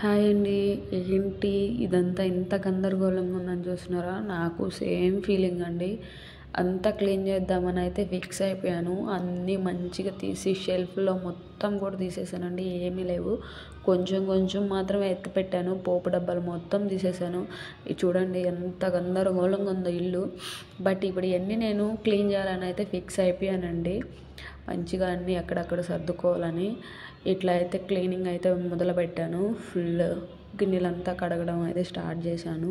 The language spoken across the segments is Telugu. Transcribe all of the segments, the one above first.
హాయ్ అండి. ఏంటి ఇదంతా ఇంత గందరగోళంగా ఉందని చూస్తున్నారా? నాకు సేమ్ ఫీలింగ్ అండి. అంతా క్లీన్ చేద్దామని అయితే ఫిక్స్ అయిపోయాను. అన్నీ మంచిగా తీసి షెల్ఫ్‌లో మొత్తం కూడా తీసేసానండి. ఏమీ లేవు. కొంచెం కొంచెం మాత్రమే ఎత్తిపెట్టాను. పోపు డబ్బాలు మొత్తం తీసేసాను. ఇది చూడండి ఎంత గందరగోళంగా ఉందో ఇల్లు. బట్ ఇప్పుడు ఇయన్నీ నేను క్లీన్ చేయాలని అయితే ఫిక్స్ అయిపోయానండి. మంచిగా అన్నీ అక్కడక్కడ సర్దుకోవాలని. ఇట్లా అయితే క్లీనింగ్ అయితే మొదలుపెట్టాను. ఫుల్ గిన్నెలంతా కడగడం అయితే స్టార్ట్ చేశాను.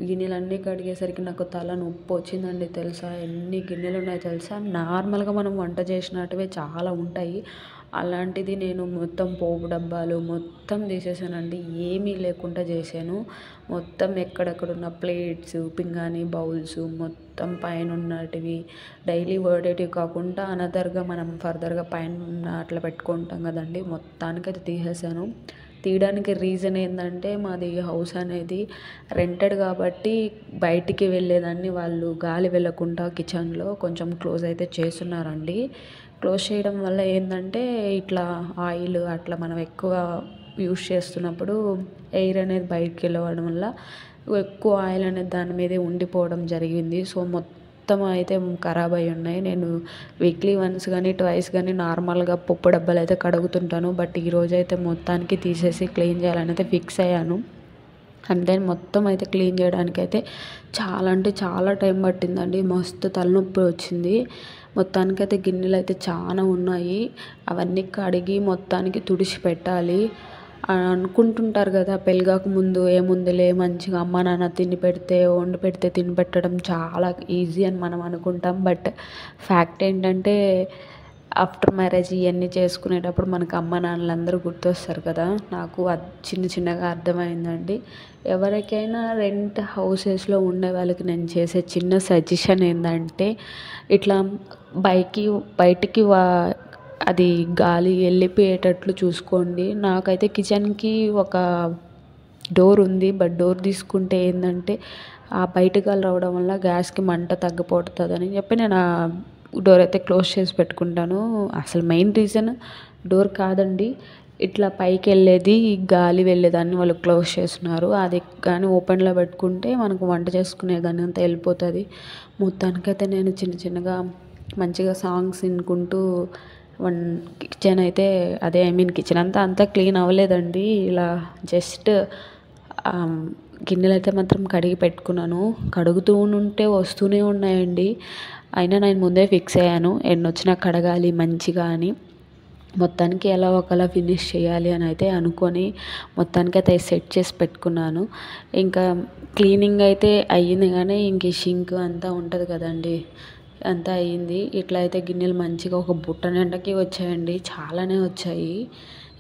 గిన్నెలన్నీ కడిగేసరికి నాకు తల నొప్పి వచ్చిందండి తెలుసా? ఎన్ని గిన్నెలు ఉన్నాయో తెలుసా? నార్మల్గా మనం వంట చేసినట్టువే చాలా ఉంటాయి. అలాంటిది నేను మొత్తం పోపు డబ్బాలు మొత్తం తీసేసానండి. ఏమీ లేకుండా చేశాను. మొత్తం ఎక్కడెక్కడున్న ప్లేట్స్, పింగాణీ బౌల్స్ మొత్తం పైన ఉన్నటివి డైలీ వాడేటివి కాకుండా అనదర్గా మనం ఫర్దర్గా పైన అట్లా పెట్టుకుంటాం కదండి. మొత్తానికైతే తీసేసాను. తీయడానికి రీజన్ ఏంటంటే మాది హౌస్ అనేది రెంటెడ్ కాబట్టి బయటికి వెళ్ళేదాన్ని వాళ్ళు గాలి వెళ్ళకుండా కిచెన్లో కొంచెం క్లోజ్ అయితే చేస్తున్నారండి. క్లోజ్ చేయడం వల్ల ఏంటంటే ఇట్లా ఆయిల్ అట్లా మనం ఎక్కువ యూస్ చేస్తున్నప్పుడు ఎయిర్ అనేది బయటికి వెళ్ళడం వల్ల ఎక్కువ ఆయిల్ అనేది దాని మీదే ఉండిపోవడం జరిగింది. సో మొత్తం అయితే ఖరాబ్ అయి ఉన్నాయి. నేను వీక్లీ వన్స్ కానీ ట్వైస్ కానీ నార్మల్గా పప్పు డబ్బాలు అయితే కడుగుతుంటాను. బట్ ఈరోజు అయితే మొత్తానికి తీసేసి క్లీన్ చేయాలని అయితే ఫిక్స్ అయ్యాను. అండ్ దెన్ మొత్తం అయితే క్లీన్ చేయడానికి అయితే చాలా అంటే చాలా టైం పట్టిందండి. మస్తు తలనొప్పి వచ్చింది. మొత్తానికైతే గిన్నెలు అయితే చాలా ఉన్నాయి. అవన్నీ కడిగి మొత్తానికి తుడిచి పెట్టాలి అనుకుంటుంటారు కదా. పెళ్ళిగాక ముందు ఏముందిలే మంచిగా అమ్మ నాన్న వండి పెడితే తిని పెట్టడం చాలా ఈజీ అని మనం అనుకుంటాం. బట్ ఫ్యాక్ట్ ఏంటంటే ఆఫ్టర్ మ్యారేజ్ ఇవన్నీ చేసుకునేటప్పుడు మనకు అమ్మ నాన్నలు అందరూ గుర్తొస్తారు కదా. నాకు చిన్నగా అర్థమైందండి. ఎవరికైనా రెంట్ హౌసెస్లో ఉండే వాళ్ళకి నేను చేసే చిన్న సజెషన్ ఏంటంటే ఇట్లా బయటికి అది గాలి వెళ్ళిపోయేటట్లు చూసుకోండి. నాకైతే కిచెన్కి ఒక డోర్ ఉంది. బట్ డోర్ తీసుకుంటే ఏంటంటే ఆ బయట గాలి రావడం వల్ల గ్యాస్కి మంట తగ్గిపోతుందని చెప్పి నేను ఆ డోర్ అయితే క్లోజ్ చేసి పెట్టుకుంటాను. అసలు మెయిన్ రీజన్ డోర్ కాదండి, ఇట్లా పైకి వెళ్ళేది గాలి వెళ్ళేదాన్ని వాళ్ళు క్లోజ్ చేస్తున్నారు. అది కానీ ఓపెన్లో పెట్టుకుంటే మనకు వంట చేసుకునేదాన్ని అంతా వెళ్ళిపోతుంది. మొత్తానికైతే నేను చిన్నగా మంచిగా సాంగ్స్ వినుకుంటూ కిచెన్ అయితే కిచెన్ అంతా క్లీన్ అవ్వలేదండి. ఇలా జస్ట్ గిన్నెలు అయితే మాత్రం కడిగి పెట్టుకున్నాను. కడుగుతూ ఉంటే వస్తూనే ఉన్నాయండి. అయినా నేను ముందే ఫిక్స్ అయ్యాను ఎన్నొచ్చినా కడగాలి మంచిగా అని. మొత్తానికి ఎలా ఒకలా ఫినిష్ చేయాలి అని అయితే అనుకొని మొత్తానికైతే సెట్ చేసి పెట్టుకున్నాను. ఇంకా క్లీనింగ్ అయితే అయ్యింది కానీ ఇంక షింక్ అంతా ఉంటుంది కదండి, అంతా అయ్యింది. ఇట్లా అయితే గిన్నెలు మంచిగా ఒక బుట్ట నిండకి వచ్చాయండి, చాలానే వచ్చాయి.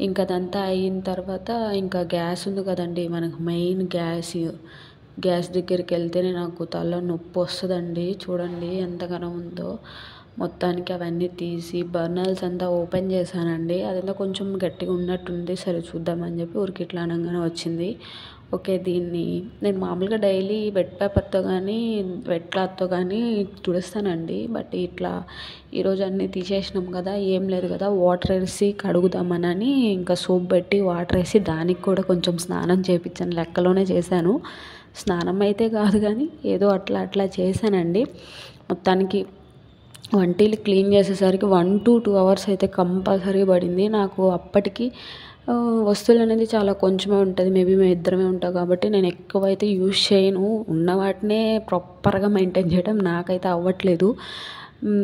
ఇంకా అదంతా అయిన తర్వాత ఇంకా గ్యాస్ ఉంది కదండి మనకు మెయిన్ గ్యాస్ దగ్గరికి వెళ్తేనే నాకు తల నొప్పి వస్తుందండి. చూడండి ఎంతగానో ఉందో. మొత్తానికి అవన్నీ తీసి బర్నర్స్ అంతా ఓపెన్ చేశానండి. అదంతా కొంచెం గట్టిగా ఉన్నట్టుంది. సరే చూద్దామని చెప్పి ఊరికి ఇట్లా అనగానే వచ్చింది. ఓకే, దీన్ని నేను మామూలుగా డైలీ వెట్ పేపర్తో కానీ వెట్ క్లాత్తో కానీ తుడుస్తానండి. బట్ ఇట్లా ఈరోజు అన్నీ తీసేసినాం కదా, ఏం లేదు కదా, వాటర్ వేసి కడుగుదామని ఇంకా సోప్ పెట్టి వాటర్ వేసి దానికి కూడా కొంచెం స్నానం చేయించాను. లెక్కలోనే చేశాను. స్నానం అయితే కాదు కానీ ఏదో అట్లా చేశానండి. మొత్తానికి వంటిల్లు క్లీన్ చేసేసరికి 1 to 2 hours అయితే కంపల్సరీ పడింది నాకు. అప్పటికి వస్తువులు అనేది చాలా కొంచెమే ఉంటుంది. మేబీ మేము ఇద్దరమే ఉంటాం కాబట్టి నేను ఎక్కువైతే యూజ్ చేయను. ఉన్న వాటినే ప్రాపర్గా మెయింటైన్ చేయడం నాకైతే అవ్వట్లేదు.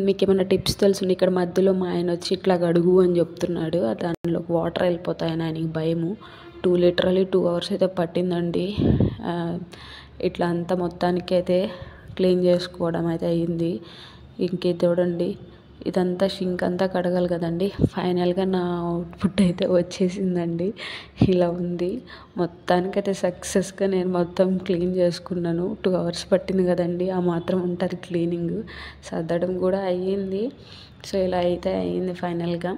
మీకు ఏమైనా టిప్స్ తెలుసుండి. ఇక్కడ మధ్యలో మా ఆయన వచ్చి ఇట్లా గడుగు అని చెప్తున్నాడు. దానిలోకి వాటర్ వెళ్ళిపోతాయని ఆయనకి భయము. లిటరలీ 2 hours అయితే పట్టిందండి. ఇట్లా అంతా మొత్తానికి అయితే క్లీన్ చేసుకోవడం అయితే అయ్యింది. ఇంకే చూడండి, ఇదంతా షింక్ అంతా కడగాలి కదండి. ఫైనల్గా నా అవుట్పుట్ అయితే వచ్చేసిందండి. ఇలా ఉంది. మొత్తానికైతే సక్సెస్గా నేను మొత్తం క్లీన్ చేసుకున్నాను. 2 hours పట్టింది కదండి, ఆ మాత్రం ఉంటుంది క్లీనింగ్. సర్దడం కూడా అయ్యింది. సో ఇలా అయితే అయ్యింది ఫైనల్గా.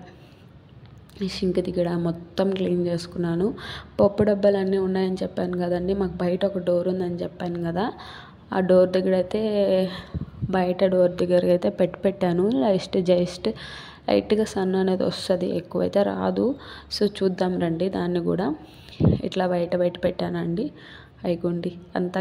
షింక్ దగ్గర మొత్తం క్లీన్ చేసుకున్నాను. పప్పు డబ్బాలు అన్నీ ఉన్నాయని చెప్పాను కదండి. మాకు బయట ఒక డోర్ ఉందని చెప్పాను కదా, ఆ డోర్ దగ్గర అయితే బయట డోర్ దగ్గర అయితే పెట్టాను. జస్ట్ లైట్గా సన్ అనేది వస్తుంది, ఎక్కువైతే రాదు. సో చూద్దాం రండి దాన్ని కూడా. ఇట్లా బయట పెట్టానండి. అయిగోండి అంతా